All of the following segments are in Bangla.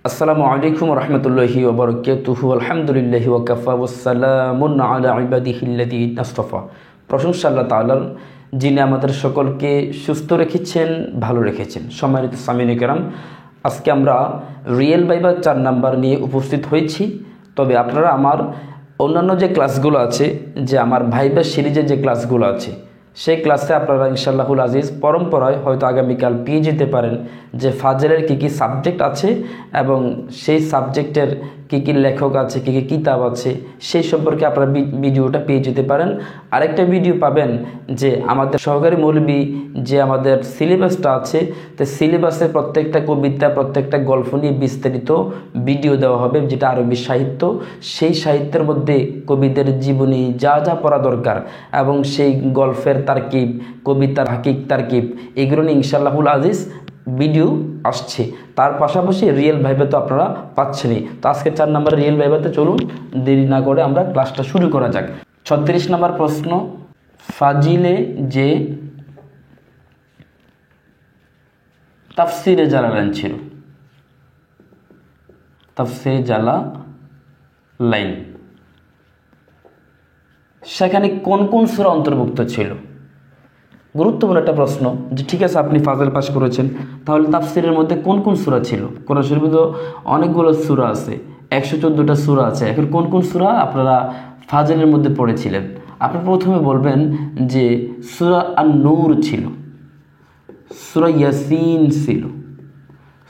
আসসালামু আলাইকুম রহমতুল্লাহি ওবরকাতুহু আলহামদুলিল্লাহি ওয়াকাফা ওয়াসসালামুন আলা ইবাদিহিল্লাযিনা ইসতাফা। প্রশংসা আল্লাহ তাআলার, যিনি আমাদের সকলকে সুস্থ রেখেছেন, ভালো রেখেছেন। সম্মানিত সামিনে কেরাম, আজকে আমরা রিয়েল ভাইভা 4 নাম্বার নিয়ে উপস্থিত হয়েছি। তবে আপনারা আমার অন্যান্য যে ক্লাসগুলো আছে, যে আমার ভাইভা সিরিজের যে ক্লাসগুলো আছে, সেই ক্লাসে আপনারা ইনশাআল্লাহুল আজিজ পরম্পরায় হয়তো আগামীকাল পেয়ে যেতে পারেন যে ফাজেলের কী কী সাবজেক্ট আছে এবং সেই সাবজেক্টের কী কী লেখক আছে, কী কী কিতাব আছে, সেই সম্পর্কে আপনারা ভিডিওটা পেয়ে যেতে পারেন। আরেকটা ভিডিও পাবেন যে আমাদের সহকারী মৌলবী যে আমাদের সিলেবাসটা আছে, তো সিলেবাসে প্রত্যেকটা কবিতা, প্রত্যেকটা গল্প নিয়ে বিস্তারিত ভিডিও দেওয়া হবে, যেটা আরবি সাহিত্য। সেই সাহিত্যের মধ্যে কবিদের জীবনী যা যা পড়া দরকার এবং সেই গল্পের তারকিব, কবিতার হাকিক তারকিব, এগুলো নিয়ে ইনশাআল্লাহুল আজিজ ভিডিও আসছে। তার পাশাপাশি রিয়েল ভাইভা তো আপনারা পাচ্ছেনই। তো আজকে 4 নম্বরের রিয়েল ভাইভাতে চলুন দেরি না করে আমরা ক্লাসটা শুরু করা যাক। 36 নম্বর প্রশ্ন, ফাজিলে যে তাফসিরে জালালাইন ছিল, তাফসিরে জালালাইন, সেখানে কোন কোন সূরা অন্তর্ভুক্ত ছিল? গুরুত্বপূর্ণ একটা প্রশ্ন। যে ঠিক আছে, আপনি ফাজল পাস করেছেন, তাহলে তাফসিরের মধ্যে কোন কোন সূরা ছিল? কোরআন শরীফে তো অনেকগুলো সূরা আছে, 114টা সূরা আছে। এখন কোন কোন সূরা আপনারা ফাজলের মধ্যে পড়েছিলেন? আপনি প্রথমে বলবেন যে সূরা আন-নূর ছিল, সূরা ইয়াসিন ছিল,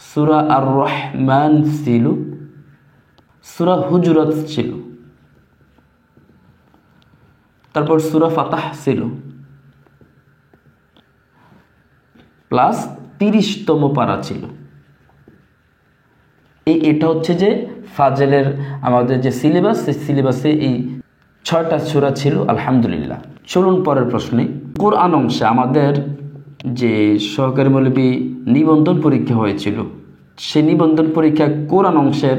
সূরা আর-রহমান ছিল, সূরা হুজুরাত ছিল, তারপর সূরা ফাতাহ ছিল, প্লাস 30তম পারা ছিল। এটা হচ্ছে যে ফাজলের আমাদের যে সিলেবাস, সেই সিলেবাসে এই 6টা সূরা ছিল। আলহামদুলিল্লাহ। চলুন পরের প্রশ্নে। কোরআন অংশে আমাদের যে সহকারী মৌলবী নিবন্ধন পরীক্ষা হয়েছিল, সেই নিবন্ধন পরীক্ষা কোরআন অংশের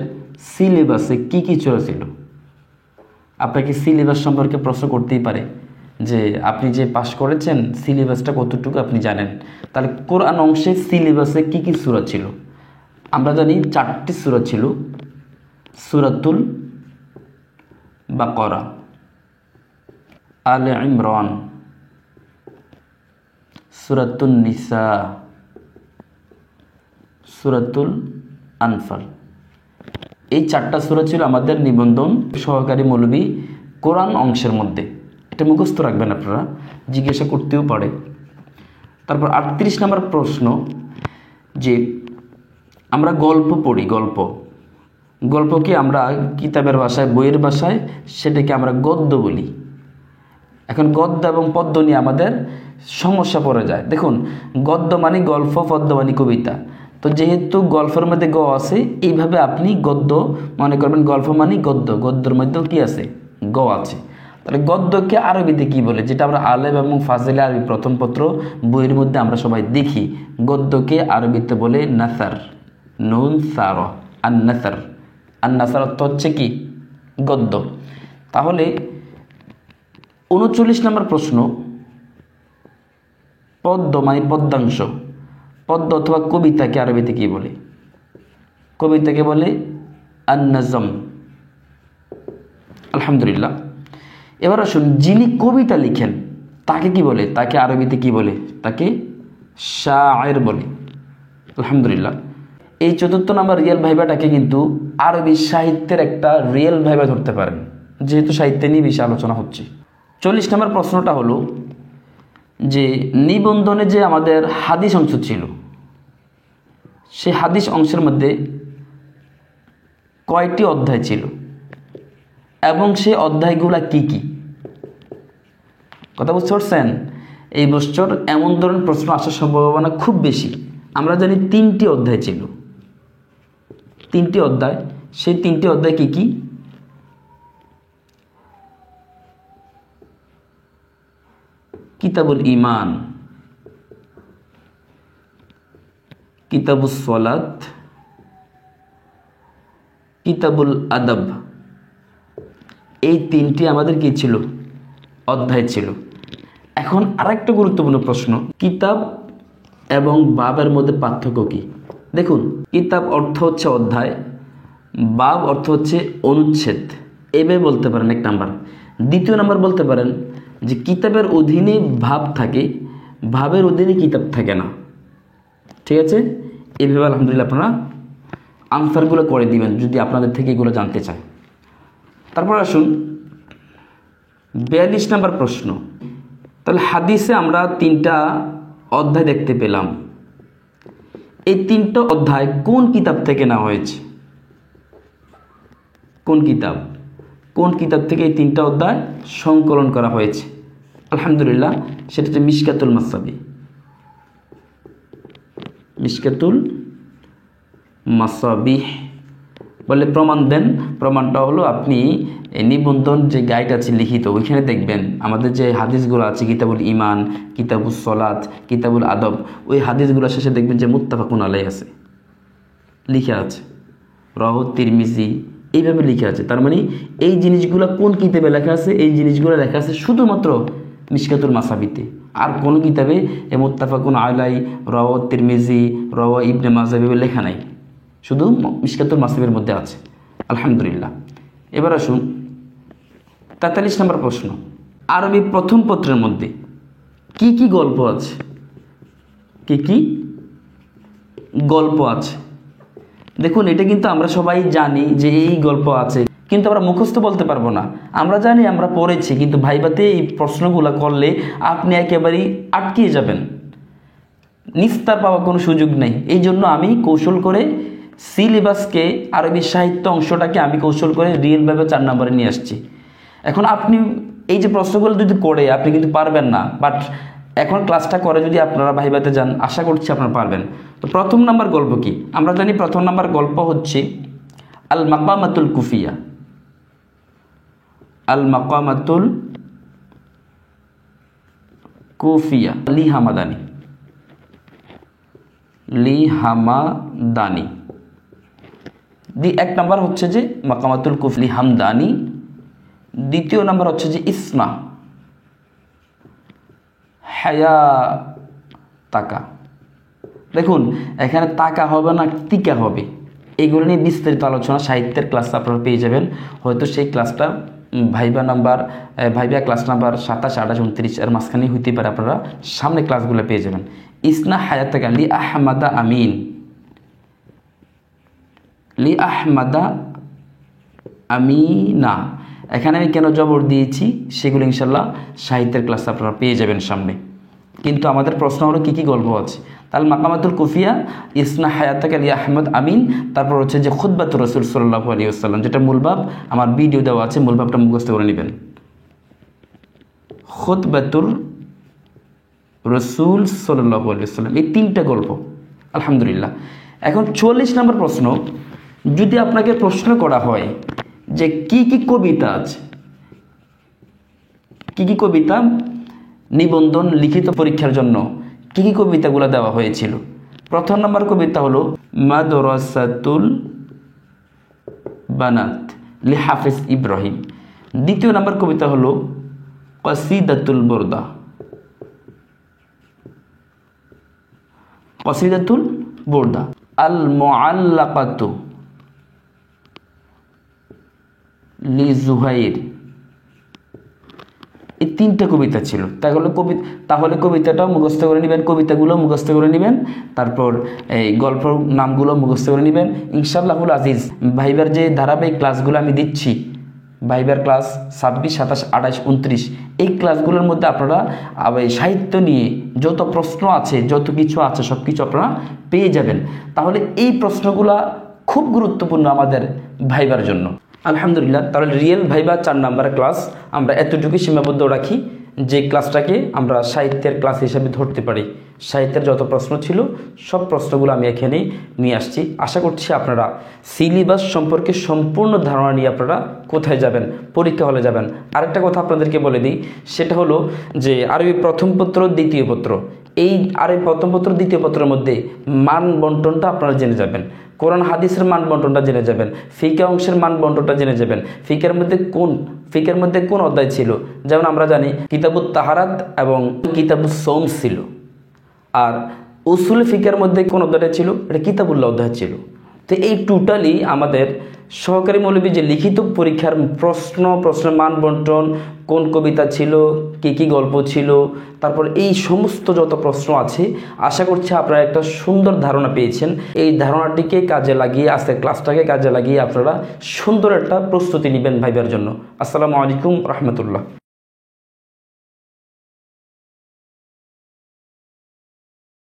সিলেবাসে কি কি সূরা ছিল? আপনাকে সিলেবাস সম্পর্কে প্রশ্ন করতেই পারে যে আপনি যে পাস করেছেন সিলেবাসটা কতটুকু আপনি জানেন। তাহলে কোরআন অংশের সিলেবাসে কি কি সূরা ছিল? আমরা জানি 4টি সূরা ছিল, সূরাতুল বাকারা, আলে ইমরান, সূরাতুন নিসা, সূরাতুল আনফাল। এই 4টা সূরা ছিল আমাদের নিবন্ধন সহকারী মৌলবী কোরআন অংশের মধ্যে। এটা মুখস্থ রাখবেন, আপনারা জিজ্ঞাসা করতেও পারে। তারপর 38 নম্বর প্রশ্ন, যে আমরা গল্প পড়ি, গল্পকে আমরা কিতাবের ভাষায়, বইয়ের ভাষায় সেটাকে আমরা গদ্য বলি। এখন গদ্য এবং পদ্য নিয়ে আমাদের সমস্যা পড়ে যায়। দেখুন, গদ্য মানে গল্প, পদ্য মানে কবিতা। তো যেহেতু গল্পের মধ্যে গ আছে, এইভাবে আপনি গদ্য মনে করবেন। গল্প মানে গদ্য, গদ্যের মধ্যেও কি আছে? গ আছে। তাহলে গদ্যকে আরবিতে কি বলে? যেটা আমরা আলেম এবং ফাজিলে আরবি প্রথম পত্র বইয়ের মধ্যে আমরা সবাই দেখি, গদ্যকে আরবিতে বলে নাসার, নুন সার, আন নাসার। আন নাসার অর্থ হচ্ছে কি? গদ্য। তাহলে 39 নম্বর প্রশ্ন, পদ্য মানে পদ্যাংশ, পদ্য অথবা কবিতাকে আরবিতে কি বলে? কবিতাকে বলে আন-নাজম। আলহামদুলিল্লাহ। এবার আসুন, যিনি কবিতা লিখেন তাকে কি বলে? তাকে আরবিতে কি বলে? তাকে শায়ের বলে। আলহামদুলিল্লাহ। এই 4র্থ নাম্বার রিয়েল ভাইভাটাকে কিন্তু আরবি সাহিত্যের একটা রিয়েল ভাইভা ধরতে পারেন, যেহেতু সাহিত্য নিয়ে বেশি আলোচনা হচ্ছে। 40 নম্বর প্রশ্নটা হলো যে নিবন্ধনে যে আমাদের হাদিস অংশ ছিল, সেই হাদিস অংশের মধ্যে কয়টি অধ্যায় ছিল এবং সেই অধ্যায়গুলা কি কি? কথা বুঝতে পারছেন? এই বছর এমন ধরনের প্রশ্ন আসার সম্ভাবনা খুব বেশি। আমরা জানি 3টি অধ্যায় ছিল, 3টি অধ্যায়। সেই 3টি অধ্যায় কি কি? কিতাবুল ঈমান, কিতাবুস সালাত, কিতাবুল আদব। এই 3টি আমাদের কি ছিল? অধ্যায় ছিল। এখন আরেকটা গুরুত্বপূর্ণ প্রশ্ন, কিতাব এবং বাবের মধ্যে পার্থক্য কি? দেখুন, কিতাব অর্থ হচ্ছে অধ্যায়, বাব অর্থ হচ্ছে অনুচ্ছেদ, এভাবে বলতে পারেন এক নাম্বার। দ্বিতীয় নাম্বার বলতে পারেন যে কিতাবের অধীনে ভাব থাকে, ভাবের অধীনে কিতাব থাকে না। ঠিক আছে, এইভাবে আলহামদুলিল্লাহ আপনারা আনসারগুলো করে দিবেন যদি আপনাদের থেকে এগুলো জানতে চায়। তারপর আসুন 42 নম্বর প্রশ্ন। তাহলে হাদিসে আমরা 3টা অধ্যায় দেখতে পেলাম। এই 3টা অধ্যায় কোন কিতাব থেকে নেওয়া হয়েছে? কোন কিতাব থেকে এই 3টা অধ্যায় সংকলন করা হয়েছে? আলহামদুলিল্লাহ, সেটা হচ্ছে মিশকাতুল মাসাবিহ বলে প্রমাণ দেন। প্রমাণটা হলো আপনি নিবন্ধন যে গাইড আছে লিখিত, ওইখানে দেখবেন আমাদের যে হাদিসগুলো আছে, কিতাবুল ইমান, কিতাবুল সলাত, কিতাবুল আদব, ওই হাদিসগুলো শেষে দেখবেন যে মুত্তাফাকুন আলাইহি আছে, লিখা আছে রাওয়াহু তিরমিজি, এইভাবে লিখা আছে। তার মানে এই জিনিসগুলো কোন কিতাবে লেখা আছে? এই জিনিসগুলো লেখা আছে শুধুমাত্র মিশকাতুল মাসাবিতে। আর কোন কিতাবে এ মুত্তাফাকুন আলাইহি, রাওয়াহু তিরমিজি, রাওয়াহু ইবনে মাজাহ এভাবে লেখা নাই, শুধু মিশকাতুল মাসাবির মধ্যে আছে। আলহামদুলিল্লাহ। এবার আসুন 43 নম্বর প্রশ্ন। আরবি প্রথম পত্রের মধ্যে কি কি গল্প আছে? কি গল্প আছে? দেখুন, এটা কিন্তু আমরা সবাই জানি যে এই গল্প আছে, কিন্তু আমরা মুখস্থ বলতে পারবো না। আমরা জানি, আমরা পড়েছি, কিন্তু ভাইবাতে এই প্রশ্নগুলো করলে আপনি একেবারেই আটকিয়ে যাবেন, নিস্তার পাওয়ার কোনো সুযোগ নেই। এই জন্য আমি কৌশল করে সিলেবাসকে, আরবি সাহিত্য অংশটাকে আমি কৌশল করে রিয়েলভাবে 4 নম্বরে নিয়ে আসছি। এখন আপনি এই যে প্রশ্নগুলো যদি করে আপনি কিন্তু পারবেন না, বাট এখন ক্লাসটা করে যদি আপনারা ভাইবাতে যান, আশা করছি আপনারা পারবেন। তো প্রথম নাম্বার গল্প কি? আমরা জানি প্রথম নাম্বার গল্প হচ্ছে আল মাকামাতুল কুফিয়া। আল মাকামাতুল কুফিয়া লি হামাদানি। এক নাম্বার হচ্ছে যে মাকামাতুল কুফলি হামদানি। দ্বিতীয় নাম্বার হচ্ছে যে ইসমা হায়া তাকা। দেখুন, এখানে তাকা হবে না তিকা হবে, এগুলো নিয়ে বিস্তারিত আলোচনা সাহিত্যের ক্লাস আপনারা পেয়ে যাবেন। হয়তো সেই ক্লাসটা ভাইবা ক্লাস নাম্বার 27, 28, 29 এর মাঝখানেই হইতে পারে, আপনারা সামনে ক্লাসগুলো পেয়ে যাবেন। ইসনা হায়া তাকা লি আহমাদা আমিন, লি আহমাদা আমিনা। এখানে আমি কেন জবর দিয়েছি সেগুলো ইনশাল্লাহ সাহিত্যের ক্লাস আপনারা পেয়ে যাবেন সামনে। কিন্তু আমাদের প্রশ্ন হলো কি কি গল্প আছে? তাহলে মাকামাতুল কুফিয়া, ইসনা হায়াতাকা লি আহমদ আমিন, তারপর হচ্ছে যে খুতবাতুর রাসূল সাল্লাল্লাহু আলাইহি ওয়াসাল্লাম, যেটা মূলভাব আমার ভিডিও দেওয়া আছে, মূলভাবটা মুখস্থ করে নেবেন। খুতবাতুর রাসূল সাল্লাল্লাহু আলাইহি ওয়াসাল্লাম, এই 3টা গল্প। আলহামদুলিল্লাহ। এখন 44 নম্বর প্রশ্ন, যদি আপনাকে প্রশ্ন করা হয় যে কি কি কবিতা আছে, কি কি কবিতা নিবন্ধন লিখিত পরীক্ষার জন্য কি কি কবিতাগুলো দেওয়া হয়েছিল? প্রথম নম্বর কবিতা হলো মাদ্রাসাতুল বানাত লি হাফিজ ইব্রাহিম। দ্বিতীয় নম্বর কবিতা হলো কসিদাতুল বুরদা। আল মুআল্লাকাতু লি জুহাইর। এই 3টা কবিতা ছিল। তাহলে কবিতাটাও মুখস্থ করে নেবেন, কবিতাগুলো মুখস্থ করে নেবেন, তারপর এই গল্পের নামগুলো মুখস্থ করে নেবেন ইনশাআল্লাহুল আজিজ। ভাইবার যে ধারাবাহিক ক্লাসগুলো আমি দিচ্ছি, ভাইবার ক্লাস 26, 27, 28, 29, এই ক্লাসগুলোর মধ্যে আপনারা সাহিত্য নিয়ে যত প্রশ্ন আছে, যত কিছু আছে, সব কিছু আপনারা পেয়ে যাবেন। তাহলে এই প্রশ্নগুলা খুব গুরুত্বপূর্ণ আমাদের ভাইবার জন্য। আলহামদুলিল্লাহ। তাহলে রিয়েল ভাইবা 4 নম্বরের ক্লাস আমরা এতটুকুই সীমাবদ্ধ রাখি, যে ক্লাসটাকে আমরা সাহিত্যের ক্লাস হিসেবে ধরতে পারি। সাহিত্যের যত প্রশ্ন ছিল সব প্রশ্নগুলো আমি এখানে নিয়ে আসছি। আশা করছি আপনারা সিলেবাস সম্পর্কে সম্পূর্ণ ধারণা নিয়ে আপনারা কোথায় যাবেন, পরীক্ষা হলে যাবেন। আরেকটা কথা আপনাদেরকে বলে দিই, সেটা হলো যে আরবি প্রথম পত্র, দ্বিতীয় পত্র, এই আরবি প্রথম পত্র, দ্বিতীয় পত্রের মধ্যে মান বন্টনটা আপনারা জেনে যাবেন। কোরআন হাদিসের মান বন্টনটা জেনে যাবেন, ফিকা অংশের মান বন্টনটা জেনে যাবেন, ফিকার মধ্যে কোন অধ্যায় ছিল। যেমন আমরা জানি কিতাবুত তাহারাত এবং কিতাবুস সওম ছিল, আর উসুল ফিকের মধ্যে কোন অধ্যায়টা ছিল? এটা কিতাবুল্লাহ অধ্যায় ছিল। তো এই টোটালি আমাদের সহকারী মৌলবী যে লিখিত পরীক্ষার প্রশ্নের মান বন্টন, কোন কবিতা ছিল, কি গল্প ছিল, তারপর এই সমস্ত যত প্রশ্ন আছে, আশা করছি আপনারা একটা সুন্দর ধারণা পেয়েছেন। এই ধারণাটিকে কাজে লাগিয়ে, আজকের ক্লাসটাকে কাজে লাগিয়ে আপনারা সুন্দর একটা প্রস্তুতি নেবেন ভাইবার জন্য। আসসালামু আলাইকুম রহমতুল্লাহ।